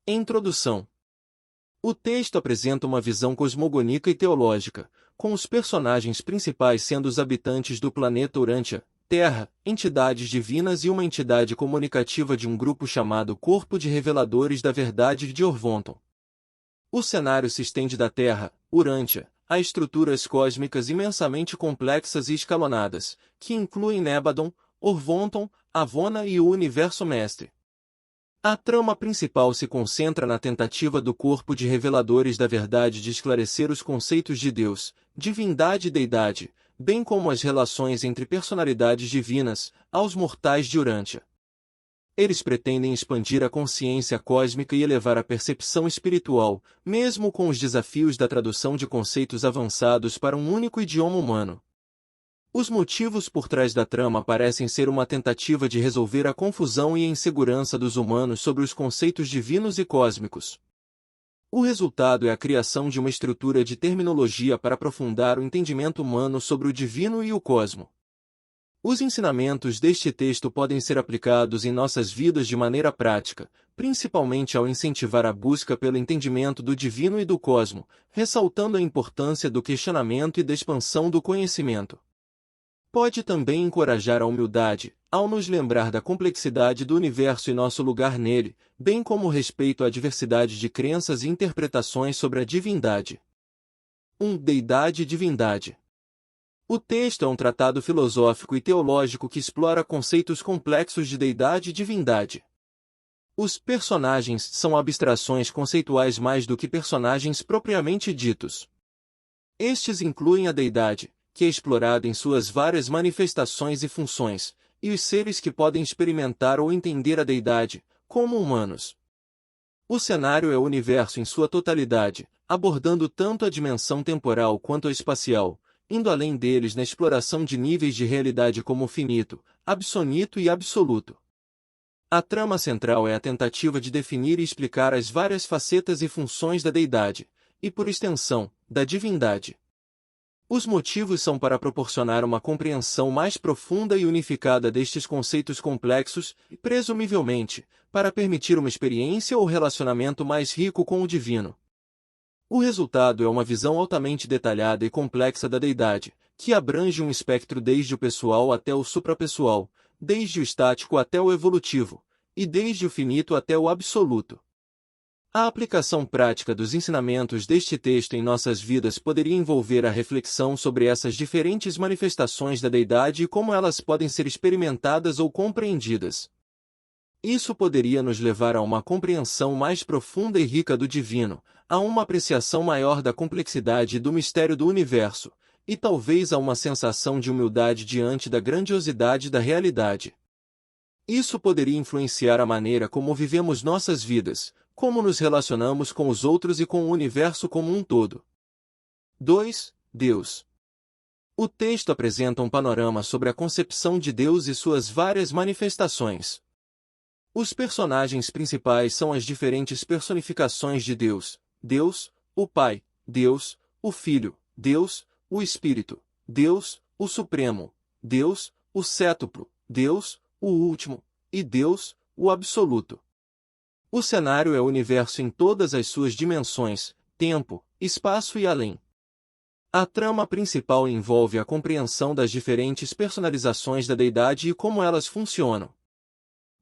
Introdução. O texto apresenta uma visão cosmogônica e teológica, com os personagens principais sendo os habitantes do planeta Urântia, Terra, entidades divinas e uma entidade comunicativa de um grupo chamado Corpo de Reveladores da Verdade de Orvonton. O cenário se estende da Terra, Urântia, a estruturas cósmicas imensamente complexas e escalonadas, que incluem Nébadon, Orvonton, Avona e o Universo Mestre. A trama principal se concentra na tentativa do Corpo de Reveladores da Verdade de esclarecer os conceitos de Deus, divindade e deidade, bem como as relações entre personalidades divinas, aos mortais de Urântia. Eles pretendem expandir a consciência cósmica e elevar a percepção espiritual, mesmo com os desafios da tradução de conceitos avançados para um único idioma humano. Os motivos por trás da trama parecem ser uma tentativa de resolver a confusão e a insegurança dos humanos sobre os conceitos divinos e cósmicos. O resultado é a criação de uma estrutura de terminologia para aprofundar o entendimento humano sobre o divino e o cosmo. Os ensinamentos deste texto podem ser aplicados em nossas vidas de maneira prática, principalmente ao incentivar a busca pelo entendimento do divino e do cosmo, ressaltando a importância do questionamento e da expansão do conhecimento. Pode também encorajar a humildade, ao nos lembrar da complexidade do universo e nosso lugar nele, bem como o respeito à diversidade de crenças e interpretações sobre a divindade. 1. Deidade e divindade. O texto é um tratado filosófico e teológico que explora conceitos complexos de deidade e divindade. Os personagens são abstrações conceituais mais do que personagens propriamente ditos. Estes incluem a deidade, que é explorada em suas várias manifestações e funções, e os seres que podem experimentar ou entender a deidade, como humanos. O cenário é o universo em sua totalidade, abordando tanto a dimensão temporal quanto a espacial, indo além deles na exploração de níveis de realidade como o finito, absonito e absoluto. A trama central é a tentativa de definir e explicar as várias facetas e funções da deidade, e por extensão, da divindade. Os motivos são para proporcionar uma compreensão mais profunda e unificada destes conceitos complexos e, presumivelmente, para permitir uma experiência ou relacionamento mais rico com o divino. O resultado é uma visão altamente detalhada e complexa da deidade, que abrange um espectro desde o pessoal até o suprapessoal, desde o estático até o evolutivo, e desde o finito até o absoluto. A aplicação prática dos ensinamentos deste texto em nossas vidas poderia envolver a reflexão sobre essas diferentes manifestações da deidade e como elas podem ser experimentadas ou compreendidas. Isso poderia nos levar a uma compreensão mais profunda e rica do divino, a uma apreciação maior da complexidade e do mistério do universo, e talvez a uma sensação de humildade diante da grandiosidade da realidade. Isso poderia influenciar a maneira como vivemos nossas vidas, como nos relacionamos com os outros e com o universo como um todo. 2. Deus. O texto apresenta um panorama sobre a concepção de Deus e suas várias manifestações. Os personagens principais são as diferentes personificações de Deus: Deus, o Pai; Deus, o Filho; Deus, o Espírito; Deus, o Supremo; Deus, o Cétuplo; Deus, o Último; e Deus, o Absoluto. O cenário é o universo em todas as suas dimensões, tempo, espaço e além. A trama principal envolve a compreensão das diferentes personalizações da deidade e como elas funcionam.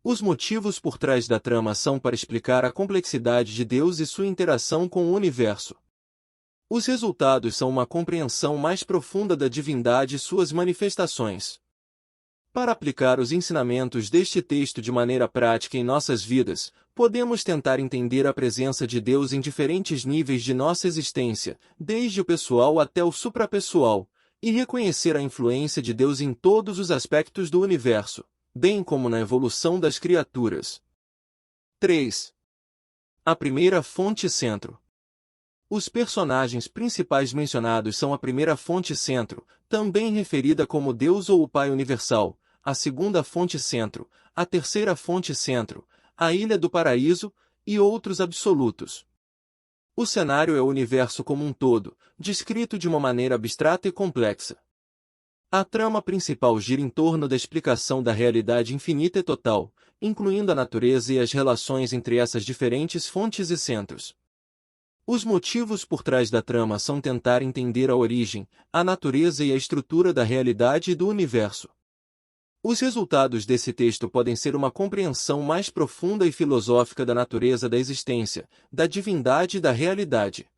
Os motivos por trás da trama são para explicar a complexidade de Deus e sua interação com o universo. Os resultados são uma compreensão mais profunda da divindade e suas manifestações. Para aplicar os ensinamentos deste texto de maneira prática em nossas vidas, podemos tentar entender a presença de Deus em diferentes níveis de nossa existência, desde o pessoal até o suprapessoal, e reconhecer a influência de Deus em todos os aspectos do universo, bem como na evolução das criaturas. 3. A primeira fonte centro. Os personagens principais mencionados são a primeira fonte centro, também referida como Deus ou o Pai Universal, a segunda fonte centro, a terceira fonte centro, a Ilha do Paraíso, e outros absolutos. O cenário é o universo como um todo, descrito de uma maneira abstrata e complexa. A trama principal gira em torno da explicação da realidade infinita e total, incluindo a natureza e as relações entre essas diferentes fontes e centros. Os motivos por trás da trama são tentar entender a origem, a natureza e a estrutura da realidade e do universo. Os resultados desse texto podem ser uma compreensão mais profunda e filosófica da natureza da existência, da divindade e da realidade.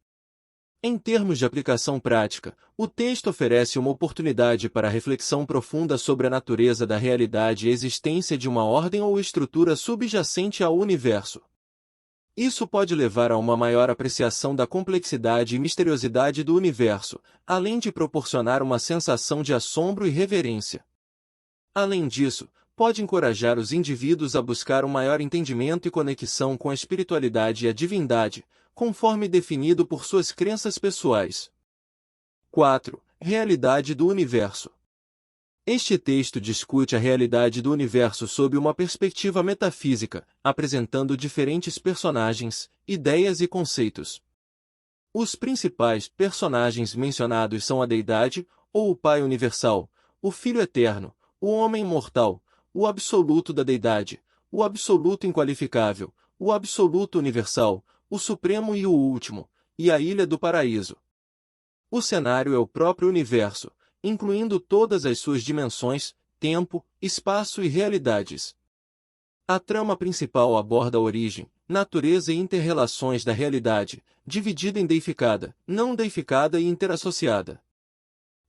Em termos de aplicação prática, o texto oferece uma oportunidade para reflexão profunda sobre a natureza da realidade e a existência de uma ordem ou estrutura subjacente ao universo. Isso pode levar a uma maior apreciação da complexidade e misteriosidade do universo, além de proporcionar uma sensação de assombro e reverência. Além disso, pode encorajar os indivíduos a buscar um maior entendimento e conexão com a espiritualidade e a divindade, conforme definido por suas crenças pessoais. 4. Realidade do universo. Este texto discute a realidade do universo sob uma perspectiva metafísica, apresentando diferentes personagens, ideias e conceitos. Os principais personagens mencionados são a Deidade, ou o Pai Universal, o Filho Eterno, o Homem Imortal, o Absoluto da Deidade, o Absoluto Inqualificável, o Absoluto Universal, o Supremo e o Último, e a Ilha do Paraíso. O cenário é o próprio universo, incluindo todas as suas dimensões, tempo, espaço e realidades. A trama principal aborda a origem, natureza e interrelações da realidade, dividida em deificada, não deificada e interassociada.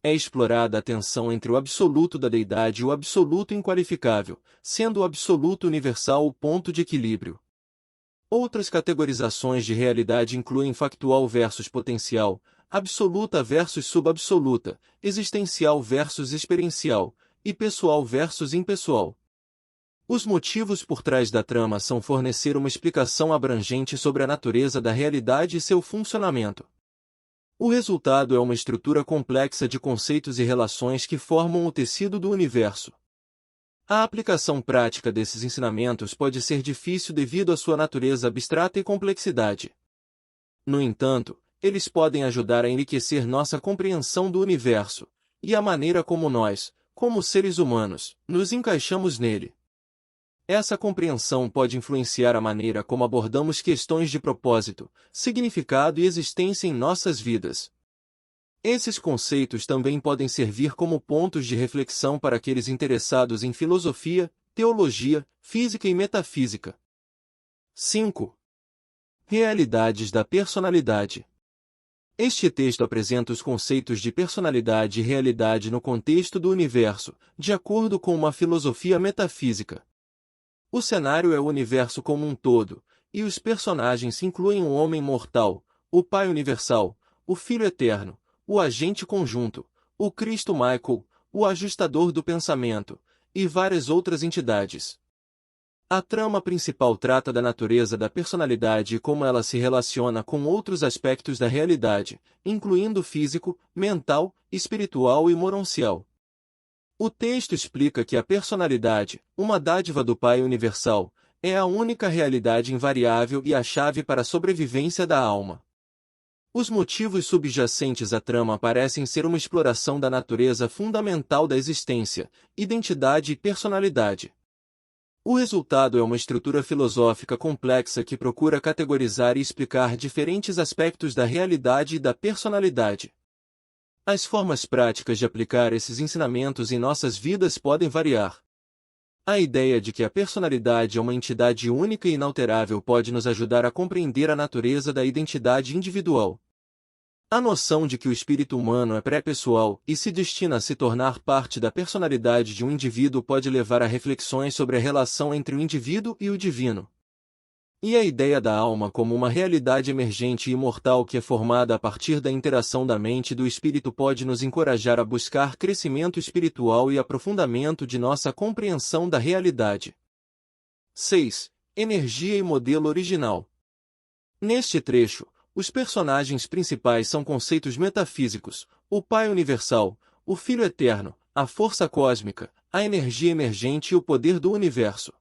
É explorada a tensão entre o absoluto da deidade e o absoluto inqualificável, sendo o absoluto universal o ponto de equilíbrio. Outras categorizações de realidade incluem factual versus potencial, absoluta versus subabsoluta, existencial versus experiencial, e pessoal versus impessoal. Os motivos por trás da trama são fornecer uma explicação abrangente sobre a natureza da realidade e seu funcionamento. O resultado é uma estrutura complexa de conceitos e relações que formam o tecido do universo. A aplicação prática desses ensinamentos pode ser difícil devido à sua natureza abstrata e complexidade. No entanto, eles podem ajudar a enriquecer nossa compreensão do universo, e a maneira como nós, como seres humanos, nos encaixamos nele. Essa compreensão pode influenciar a maneira como abordamos questões de propósito, significado e existência em nossas vidas. Esses conceitos também podem servir como pontos de reflexão para aqueles interessados em filosofia, teologia, física e metafísica. 5. Realidades da personalidade. Este texto apresenta os conceitos de personalidade e realidade no contexto do universo, de acordo com uma filosofia metafísica. O cenário é o universo como um todo, e os personagens incluem o Homem Mortal, o Pai Universal, o Filho Eterno, o Agente Conjunto, o Cristo Michael, o Ajustador do Pensamento, e várias outras entidades. A trama principal trata da natureza da personalidade e como ela se relaciona com outros aspectos da realidade, incluindo físico, mental, espiritual e morancial. O texto explica que a personalidade, uma dádiva do Pai Universal, é a única realidade invariável e a chave para a sobrevivência da alma. Os motivos subjacentes à trama parecem ser uma exploração da natureza fundamental da existência, identidade e personalidade. O resultado é uma estrutura filosófica complexa que procura categorizar e explicar diferentes aspectos da realidade e da personalidade. As formas práticas de aplicar esses ensinamentos em nossas vidas podem variar. A ideia de que a personalidade é uma entidade única e inalterável pode nos ajudar a compreender a natureza da identidade individual. A noção de que o espírito humano é pré-pessoal e se destina a se tornar parte da personalidade de um indivíduo pode levar a reflexões sobre a relação entre o indivíduo e o divino. E a ideia da alma como uma realidade emergente e imortal que é formada a partir da interação da mente e do espírito pode nos encorajar a buscar crescimento espiritual e aprofundamento de nossa compreensão da realidade. 6. Energia e modelo original. Neste trecho, os personagens principais são conceitos metafísicos, o Pai Universal, o Filho Eterno, a força cósmica, a energia emergente e o poder do universo.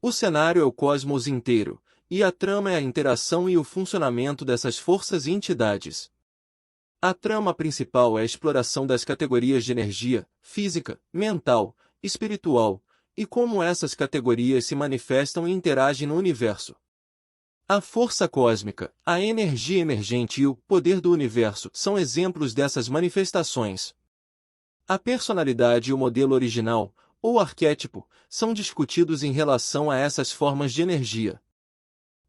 O cenário é o cosmos inteiro, e a trama é a interação e o funcionamento dessas forças e entidades. A trama principal é a exploração das categorias de energia, física, mental, espiritual, e como essas categorias se manifestam e interagem no universo. A força cósmica, a energia emergente e o poder do universo são exemplos dessas manifestações. A personalidade e o modelo original, ou arquétipo, são discutidos em relação a essas formas de energia.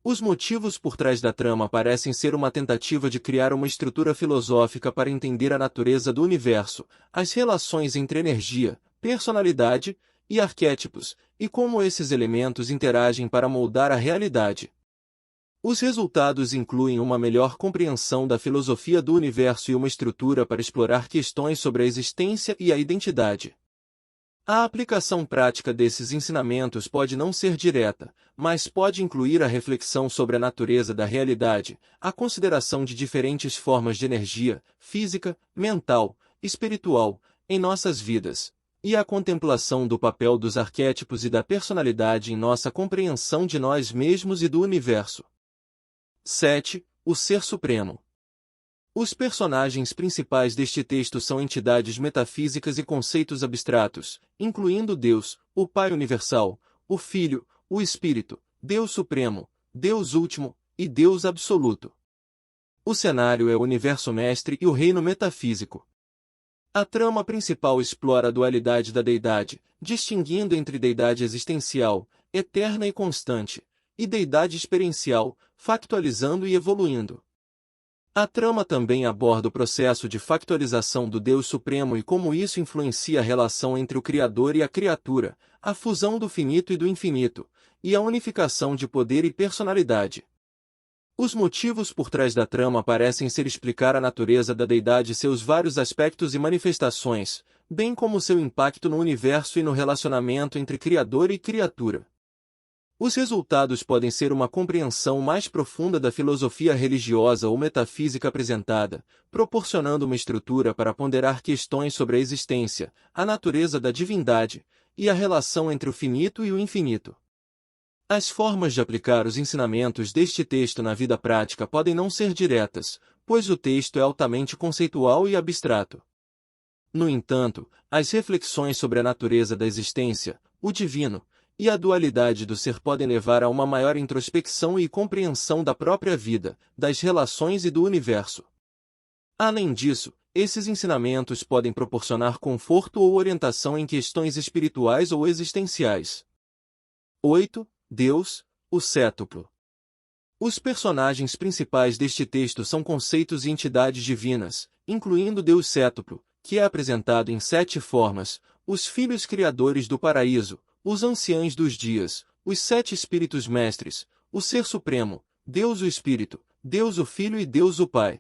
Os motivos por trás da trama parecem ser uma tentativa de criar uma estrutura filosófica para entender a natureza do universo, as relações entre energia, personalidade e arquétipos, e como esses elementos interagem para moldar a realidade. Os resultados incluem uma melhor compreensão da filosofia do universo e uma estrutura para explorar questões sobre a existência e a identidade. A aplicação prática desses ensinamentos pode não ser direta, mas pode incluir a reflexão sobre a natureza da realidade, a consideração de diferentes formas de energia, física, mental, espiritual, em nossas vidas, e a contemplação do papel dos arquétipos e da personalidade em nossa compreensão de nós mesmos e do universo. 7. O Ser Supremo. Os personagens principais deste texto são entidades metafísicas e conceitos abstratos, incluindo Deus, o Pai Universal, o Filho, o Espírito, Deus Supremo, Deus Último e Deus Absoluto. O cenário é o universo mestre e o reino metafísico. A trama principal explora a dualidade da deidade, distinguindo entre deidade existencial, eterna e constante, e deidade experiencial, factualizando e evoluindo. A trama também aborda o processo de factualização do Deus Supremo e como isso influencia a relação entre o Criador e a criatura, a fusão do finito e do infinito, e a unificação de poder e personalidade. Os motivos por trás da trama parecem ser explicar a natureza da deidade e seus vários aspectos e manifestações, bem como seu impacto no universo e no relacionamento entre Criador e criatura. Os resultados podem ser uma compreensão mais profunda da filosofia religiosa ou metafísica apresentada, proporcionando uma estrutura para ponderar questões sobre a existência, a natureza da divindade, e a relação entre o finito e o infinito. As formas de aplicar os ensinamentos deste texto na vida prática podem não ser diretas, pois o texto é altamente conceitual e abstrato. No entanto, as reflexões sobre a natureza da existência, o divino, e a dualidade do ser podem levar a uma maior introspecção e compreensão da própria vida, das relações e do universo. Além disso, esses ensinamentos podem proporcionar conforto ou orientação em questões espirituais ou existenciais. 8. Deus, o Cétuplo. Os personagens principais deste texto são conceitos e entidades divinas, incluindo Deus Cétuplo, que é apresentado em 7 formas, os filhos criadores do paraíso, os anciãos dos dias, os 7 espíritos mestres, o Ser Supremo, Deus o Espírito, Deus o Filho e Deus o Pai.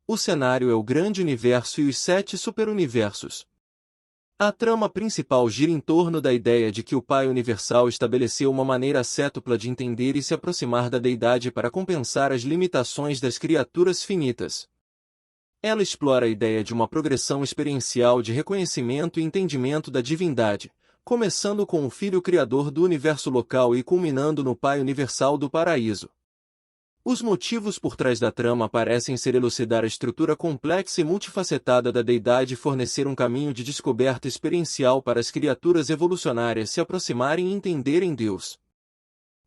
O cenário é o grande universo e os 7 superuniversos. A trama principal gira em torno da ideia de que o Pai Universal estabeleceu uma maneira cétupla de entender e se aproximar da deidade para compensar as limitações das criaturas finitas. Ela explora a ideia de uma progressão experiencial de reconhecimento e entendimento da divindade, começando com o Filho Criador do universo local e culminando no Pai Universal do paraíso. Os motivos por trás da trama parecem ser elucidar a estrutura complexa e multifacetada da deidade e fornecer um caminho de descoberta experiencial para as criaturas evolucionárias se aproximarem e entenderem Deus.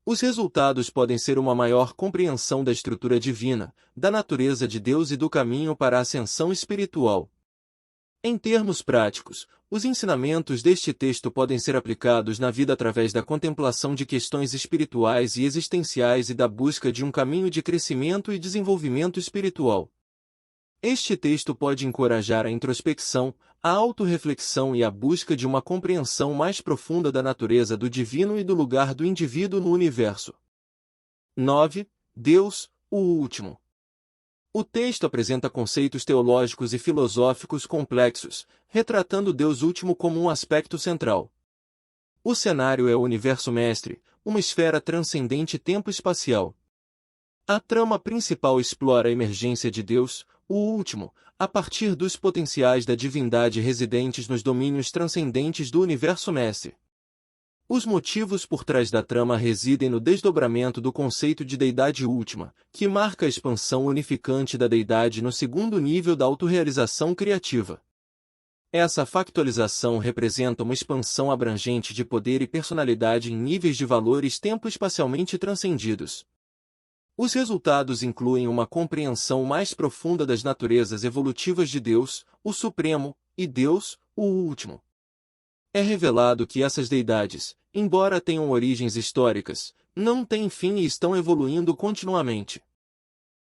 Os resultados podem ser uma maior compreensão da estrutura divina, da natureza de Deus e do caminho para a ascensão espiritual. Em termos práticos, os ensinamentos deste texto podem ser aplicados na vida através da contemplação de questões espirituais e existenciais e da busca de um caminho de crescimento e desenvolvimento espiritual. Este texto pode encorajar a introspecção, a autorreflexão e a busca de uma compreensão mais profunda da natureza do divino e do lugar do indivíduo no universo. 9. Deus, o Último. O texto apresenta conceitos teológicos e filosóficos complexos, retratando Deus Último como um aspecto central. O cenário é o universo mestre, uma esfera transcendente tempo-espacial. A trama principal explora a emergência de Deus, o Último, a partir dos potenciais da divindade residentes nos domínios transcendentes do universo mestre. Os motivos por trás da trama residem no desdobramento do conceito de deidade última, que marca a expansão unificante da deidade no segundo nível da autorrealização criativa. Essa factualização representa uma expansão abrangente de poder e personalidade em níveis de valores tempo-espacialmente transcendidos. Os resultados incluem uma compreensão mais profunda das naturezas evolutivas de Deus, o Supremo, e Deus, o Último. É revelado que essas deidades, embora tenham origens históricas, não têm fim e estão evoluindo continuamente.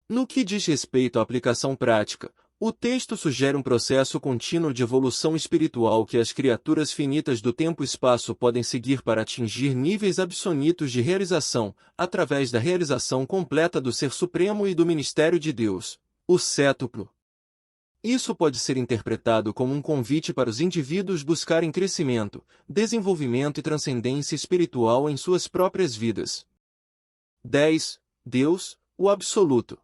No que diz respeito à aplicação prática, o texto sugere um processo contínuo de evolução espiritual que as criaturas finitas do tempo-espaço podem seguir para atingir níveis absolutos de realização, através da realização completa do Ser Supremo e do Ministério de Deus, o Cétuplo. Isso pode ser interpretado como um convite para os indivíduos buscarem crescimento, desenvolvimento e transcendência espiritual em suas próprias vidas. 10. Deus, o Absoluto.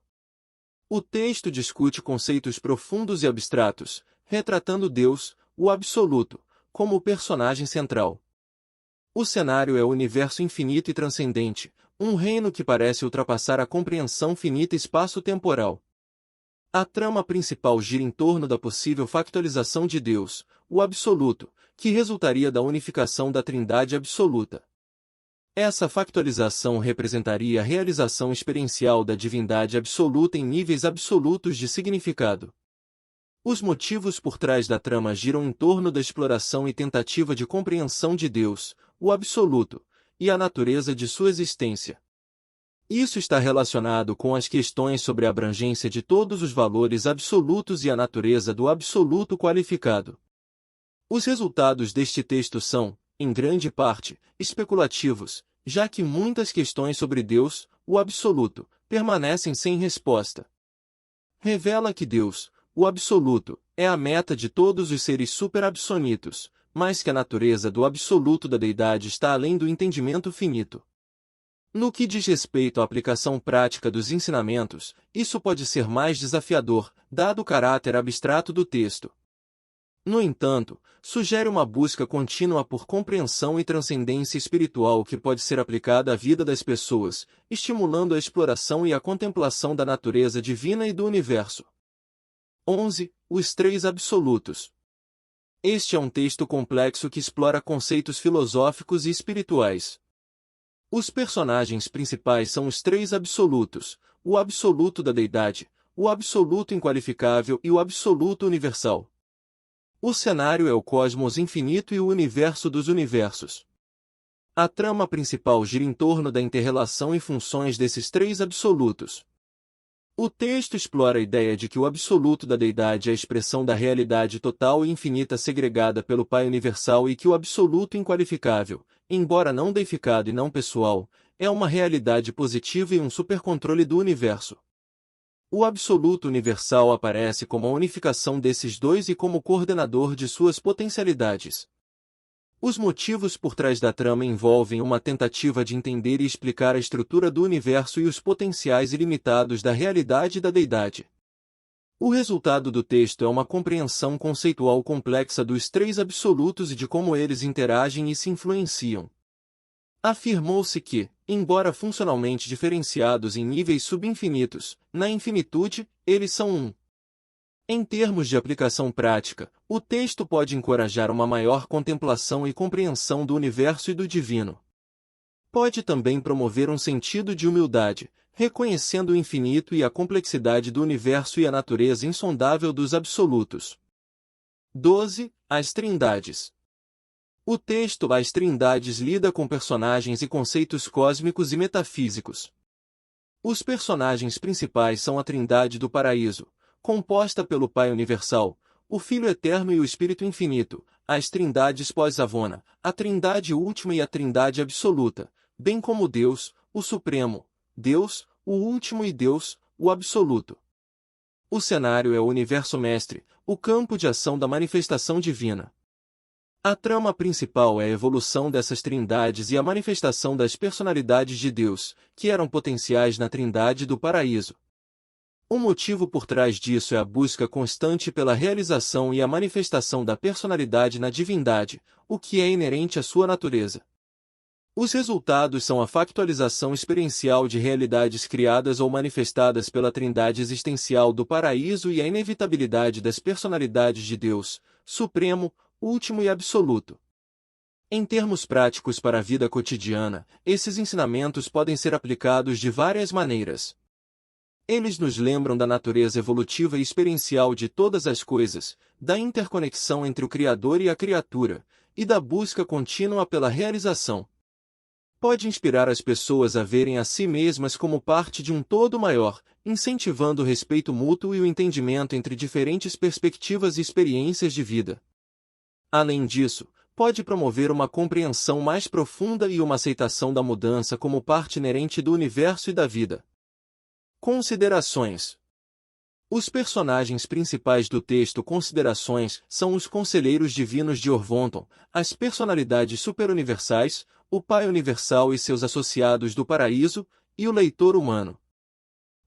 O texto discute conceitos profundos e abstratos, retratando Deus, o Absoluto, como o personagem central. O cenário é o universo infinito e transcendente, um reino que parece ultrapassar a compreensão finita espaço-temporal. A trama principal gira em torno da possível factualização de Deus, o Absoluto, que resultaria da unificação da Trindade Absoluta. Essa factualização representaria a realização experiencial da divindade absoluta em níveis absolutos de significado. Os motivos por trás da trama giram em torno da exploração e tentativa de compreensão de Deus, o Absoluto, e a natureza de sua existência. Isso está relacionado com as questões sobre a abrangência de todos os valores absolutos e a natureza do absoluto qualificado. Os resultados deste texto são, em grande parte, especulativos, já que muitas questões sobre Deus, o Absoluto, permanecem sem resposta. Revela que Deus, o Absoluto, é a meta de todos os seres superabsonitos, mas que a natureza do Absoluto da Deidade está além do entendimento finito. No que diz respeito à aplicação prática dos ensinamentos, isso pode ser mais desafiador, dado o caráter abstrato do texto. No entanto, sugere uma busca contínua por compreensão e transcendência espiritual que pode ser aplicada à vida das pessoas, estimulando a exploração e a contemplação da natureza divina e do universo. 11. Os Três Absolutos. Este é um texto complexo que explora conceitos filosóficos e espirituais. Os personagens principais são os três absolutos, o absoluto da deidade, o absoluto inqualificável e o absoluto universal. O cenário é o cosmos infinito e o universo dos universos. A trama principal gira em torno da inter-relação e funções desses três absolutos. O texto explora a ideia de que o absoluto da deidade é a expressão da realidade total e infinita segregada pelo Pai universal e que o absoluto inqualificável, embora não deificado e não pessoal, é uma realidade positiva e um supercontrole do universo. O absoluto universal aparece como a unificação desses dois e como coordenador de suas potencialidades. Os motivos por trás da trama envolvem uma tentativa de entender e explicar a estrutura do universo e os potenciais ilimitados da realidade da deidade. O resultado do texto é uma compreensão conceitual complexa dos três absolutos e de como eles interagem e se influenciam. Afirmou-se que, embora funcionalmente diferenciados em níveis subinfinitos, na infinitude, eles são um. Em termos de aplicação prática, o texto pode encorajar uma maior contemplação e compreensão do universo e do divino. Pode também promover um sentido de humildade, reconhecendo o infinito e a complexidade do universo e a natureza insondável dos absolutos. 12. As Trindades. O texto As Trindades lida com personagens e conceitos cósmicos e metafísicos. Os personagens principais são a Trindade do Paraíso, composta pelo Pai Universal, o Filho Eterno e o Espírito Infinito, as Trindades pós-Avona, a Trindade Última e a Trindade Absoluta, bem como Deus, o Supremo, Deus, o Último e Deus, o Absoluto. O cenário é o Universo Mestre, o campo de ação da manifestação divina. A trama principal é a evolução dessas trindades e a manifestação das personalidades de Deus, que eram potenciais na Trindade do Paraíso. O motivo por trás disso é a busca constante pela realização e a manifestação da personalidade na divindade, o que é inerente à sua natureza. Os resultados são a factualização experiencial de realidades criadas ou manifestadas pela trindade existencial do paraíso e a inevitabilidade das personalidades de Deus, supremo, último e absoluto. Em termos práticos para a vida cotidiana, esses ensinamentos podem ser aplicados de várias maneiras. Eles nos lembram da natureza evolutiva e experiencial de todas as coisas, da interconexão entre o Criador e a criatura, e da busca contínua pela realização. Pode inspirar as pessoas a verem a si mesmas como parte de um todo maior, incentivando o respeito mútuo e o entendimento entre diferentes perspectivas e experiências de vida. Além disso, pode promover uma compreensão mais profunda e uma aceitação da mudança como parte inerente do universo e da vida. Considerações. Os personagens principais do texto Considerações são os conselheiros divinos de Orvonton, as personalidades superuniversais, o Pai Universal e seus associados do paraíso, e o leitor humano.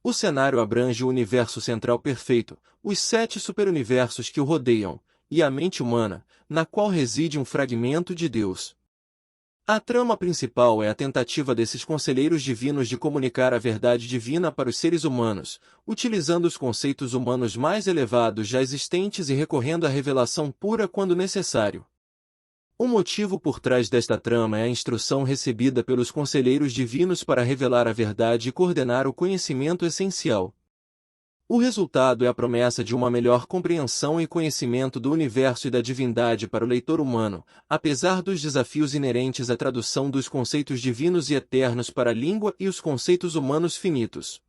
O cenário abrange o universo central perfeito, os 7 superuniversos que o rodeiam, e a mente humana, na qual reside um fragmento de Deus. A trama principal é a tentativa desses conselheiros divinos de comunicar a verdade divina para os seres humanos, utilizando os conceitos humanos mais elevados já existentes e recorrendo à revelação pura quando necessário. O motivo por trás desta trama é a instrução recebida pelos conselheiros divinos para revelar a verdade e coordenar o conhecimento essencial. O resultado é a promessa de uma melhor compreensão e conhecimento do universo e da divindade para o leitor humano, apesar dos desafios inerentes à tradução dos conceitos divinos e eternos para a língua e os conceitos humanos finitos.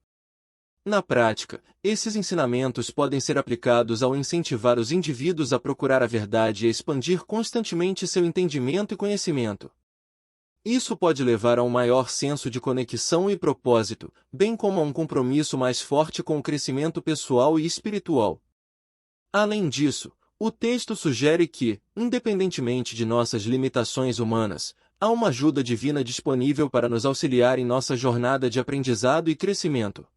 Na prática, esses ensinamentos podem ser aplicados ao incentivar os indivíduos a procurar a verdade e a expandir constantemente seu entendimento e conhecimento. Isso pode levar a um maior senso de conexão e propósito, bem como a um compromisso mais forte com o crescimento pessoal e espiritual. Além disso, o texto sugere que, independentemente de nossas limitações humanas, há uma ajuda divina disponível para nos auxiliar em nossa jornada de aprendizado e crescimento.